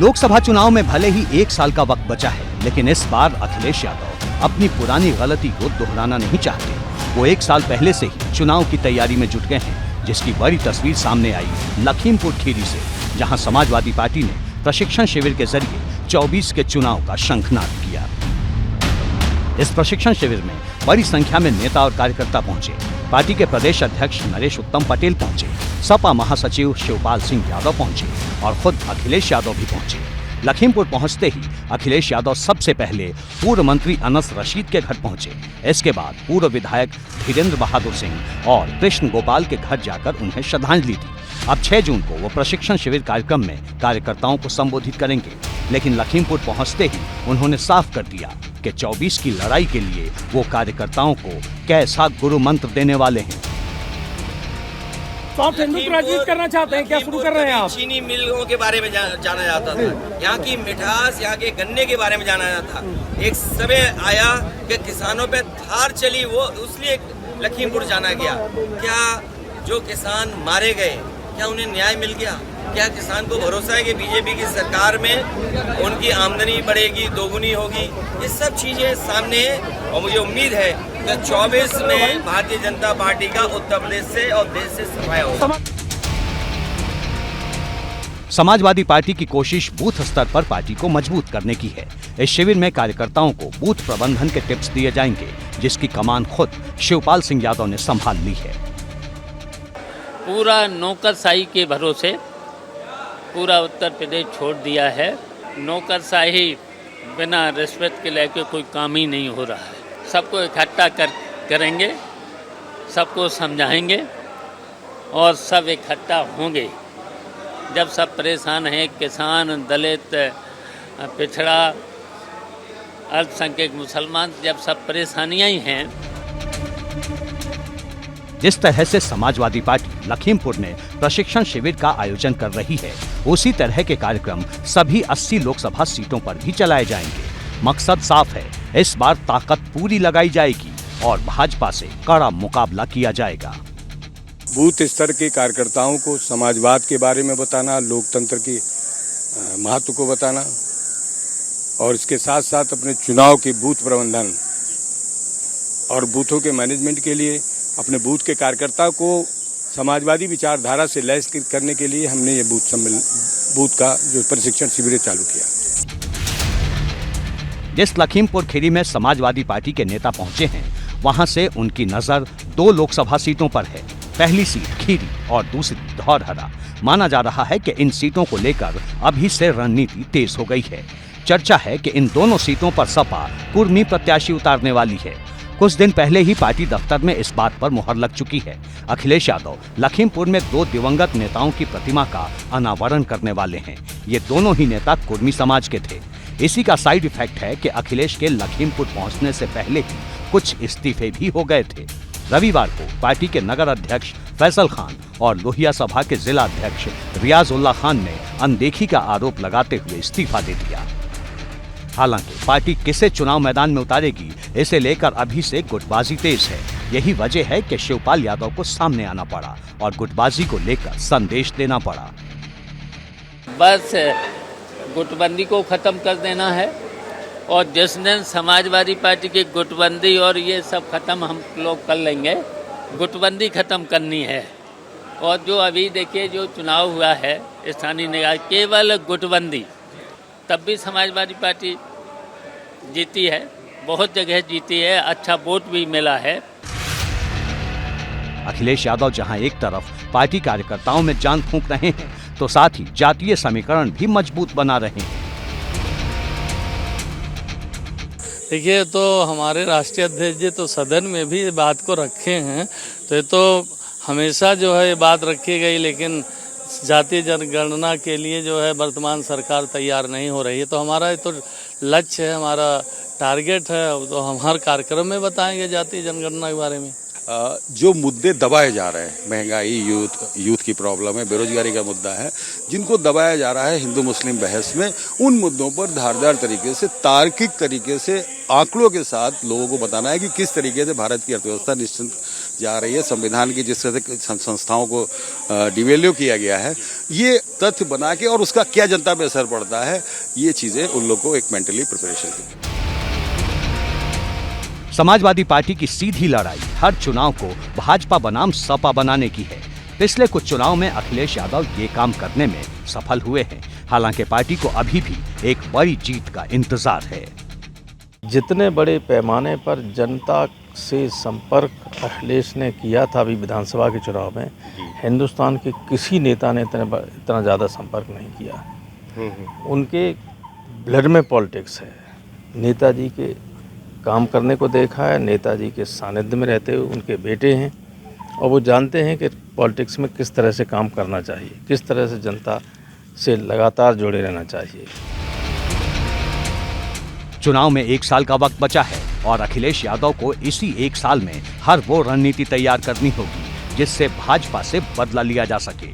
लोकसभा चुनाव में भले ही 1 साल का वक्त बचा है, लेकिन इस बार अखिलेश यादव अपनी पुरानी गलती को दोहराना नहीं चाहते। वो 1 साल पहले से ही चुनाव की तैयारी में जुट गए हैं, जिसकी बड़ी तस्वीर सामने आई लखीमपुर खीरी से, जहां समाजवादी पार्टी ने प्रशिक्षण शिविर के जरिए 24 के चुनाव का शंखनाद किया। इस प्रशिक्षण शिविर में बड़ी संख्या में नेता और कार्यकर्ता पहुंचे। पार्टी के प्रदेश अध्यक्ष नरेश उत्तम पटेल पहुंचे, सपा महासचिव शिवपाल सिंह यादव पहुंचे और खुद अखिलेश यादव भी पहुंचे। लखीमपुर पहुंचते ही अखिलेश यादव सबसे पहले पूर्व मंत्री अनस रशीद के घर पहुंचे। इसके बाद पूर्व विधायक धीरेन्द्र बहादुर सिंह और कृष्ण गोपाल के घर जाकर उन्हें श्रद्धांजलि दी। अब 6 जून को वो प्रशिक्षण शिविर कार्यक्रम में कार्यकर्ताओं को संबोधित करेंगे, लेकिन लखीमपुर पहुंचते ही उन्होंने साफ कर दिया कि 24 की लड़ाई के लिए वो कार्यकर्ताओं को कैसा गुरु मंत्र देने वाले हैं। तो आप हिंदुत्व राजनीति करना चाहते हैं क्या? शुरू कर रहे हैं आप? चीनी मिलों के बारे में जाना जाता था, यहाँ की मिठास, यहाँ के गन्ने के बारे में जाना जाता था। एक समय आया कि किसानों पे धार चली, वो उसलिए लखीमपुर जाना गया। क्या जो किसान मारे गए, क्या उन्हें न्याय मिल गया? क्या किसान को भरोसा है कि बीजेपी की सरकार में उनकी आमदनी बढ़ेगी, दोगुनी होगी? ये सब चीजें सामने हैं और मुझे उम्मीद है कि 24 में भारतीय जनता पार्टी का उत्तर प्रदेश से और देश से सफाया होगा। समाजवादी पार्टी की कोशिश बूथ स्तर पर पार्टी को मजबूत करने की है। इस शिविर में कार्यकर्ताओं को बूथ प्रबंधन के टिप्स दिए जाएंगे, जिसकी कमान खुद शिवपाल सिंह यादव ने संभाल ली है। पूरा नौकरशाही के भरोसे पूरा उत्तर प्रदेश छोड़ दिया है। नौकरशाही बिना रिश्वत के लेके कोई काम ही नहीं हो रहा है। सबको इकट्ठा करेंगे, सबको समझाएंगे और सब इकट्ठा होंगे। जब सब परेशान हैं, किसान, दलित, पिछड़ा, अल्पसंख्यक, मुसलमान, जब सब परेशानियां ही हैं। जिस तरह से समाजवादी पार्टी लखीमपुर में प्रशिक्षण शिविर का आयोजन कर रही है, उसी तरह के कार्यक्रम सभी 80 लोकसभा सीटों पर भी चलाए जाएंगे। मकसद साफ है, इस बार ताकत पूरी लगाई जाएगी और भाजपा से कड़ा मुकाबला किया जाएगा। बूथ स्तर के कार्यकर्ताओं को समाजवाद के बारे में बताना, लोकतंत्र के महत्व को बताना और इसके साथ साथ अपने चुनाव के बूथ प्रबंधन और बूथों के मैनेजमेंट के लिए अपने बूथ के कार्यकर्ता को समाजवादी विचारधारा से लैस करने के लिए हमने ये बूथ का जो प्रशिक्षण शिविर चालू किया। जिस लखीमपुर खीरी में समाजवादी पार्टी के नेता पहुंचे हैं, वहां से उनकी नजर 2 लोकसभा सीटों पर है। पहली सीट खीरी और दूसरी धौरहरा। माना जा रहा है कि इन सीटों को लेकर अभी से रणनीति तेज हो गई है। चर्चा है कि इन दोनों सीटों पर सपा कुर्मी प्रत्याशी उतारने वाली है। कुछ दिन पहले ही पार्टी दफ्तर में इस बात पर मुहर लग चुकी है। अखिलेश यादव लखीमपुर में 2 दिवंगत नेताओं की प्रतिमा का अनावरण करने वाले हैं। ये दोनों ही नेता कुर्मी समाज के थे। इसी का साइड इफेक्ट है कि अखिलेश के लखीमपुर पहुंचने से पहले ही कुछ इस्तीफे भी हो गए थे। रविवार को पार्टी के नगर अध्यक्ष फैसल खान और लोहिया सभा के जिला अध्यक्ष रियाजुल्लाह खान ने अनदेखी का आरोप लगाते हुए इस्तीफा दे दिया। हालांकि पार्टी किसे चुनाव मैदान में उतारेगी, इसे लेकर अभी से गुटबाजी तेज है। यही वजह है कि शिवपाल यादव को सामने आना पड़ा और गुटबाजी को लेकर संदेश देना पड़ा। बस गुटबंदी को खत्म कर देना है और जिस दिन समाजवादी पार्टी की गुटबंदी और ये सब खत्म हम लोग कर लेंगे, गुटबंदी खत्म करनी है। और जो अभी देखिए जो चुनाव हुआ है स्थानीय निकाय, केवल गुटबंदी, तब भी समाजवादी पार्टी जीती है, बहुत जगह जीती है, अच्छा वोट भी मिला है। अखिलेश यादव जहां एक तरफ पार्टी कार्यकर्ताओं में जान फूंक रहे हैं, तो साथ ही जातीय समीकरण भी मजबूत बना रहे हैं। देखिए, तो हमारे राष्ट्रीय अध्यक्ष जी तो सदन में भी बात को रखे हैं, तो ये तो हमेशा जो है ये बात रखी गई, लेकिन जातीय जनगणना के लिए जो है वर्तमान सरकार तैयार नहीं हो रही है। तो हमारा तो लक्ष्य है, हमारा टारगेट है, तो हम हर कार्यक्रम में बताएंगे जातीय जनगणना के बारे में। जो मुद्दे दबाए जा रहे हैं, महंगाई, यूथ की प्रॉब्लम है, बेरोजगारी का मुद्दा है, जिनको दबाया जा रहा है हिंदू मुस्लिम बहस में, उन मुद्दों पर धारदार तरीके से, तार्किक तरीके से, आंकड़ों के साथ लोगों को बताना है कि किस तरीके से भारत की अर्थव्यवस्था जा रही है, संविधान की जिस तरह से संस्थाओं को डिवेल्यू किया गया है, ये तथ्य बना के और उसका क्या जनता पे असर पड़ता है, ये चीज़ें उन लोग को एक मेंटली प्रिपरेशन की। समाजवादी पार्टी की सीधी लड़ाई हर चुनाव को भाजपा बनाम सपा बनाने की है। पिछले कुछ चुनाव में अखिलेश यादव ये काम करने में सफल हुए हैं। हालांकि पार्टी को अभी भी एक बड़ी जीत का इंतजार है। जितने बड़े पैमाने पर जनता से संपर्क अखिलेश ने किया था अभी विधानसभा के चुनाव में, हिंदुस्तान के किसी नेता ने इतना ज़्यादा संपर्क नहीं किया। उनके ब्लड में पॉलिटिक्स है। नेताजी के काम करने को देखा है, नेताजी के सानिध्य में रहते हुए उनके बेटे हैं और वो जानते हैं कि पॉलिटिक्स में किस तरह से काम करना चाहिए, किस तरह से जनता से लगातार जुड़े रहना चाहिए। चुनाव में 1 साल का वक्त बचा है और अखिलेश यादव को इसी 1 साल में हर वो रणनीति तैयार करनी होगी जिससे भाजपा से बदला लिया जा सके।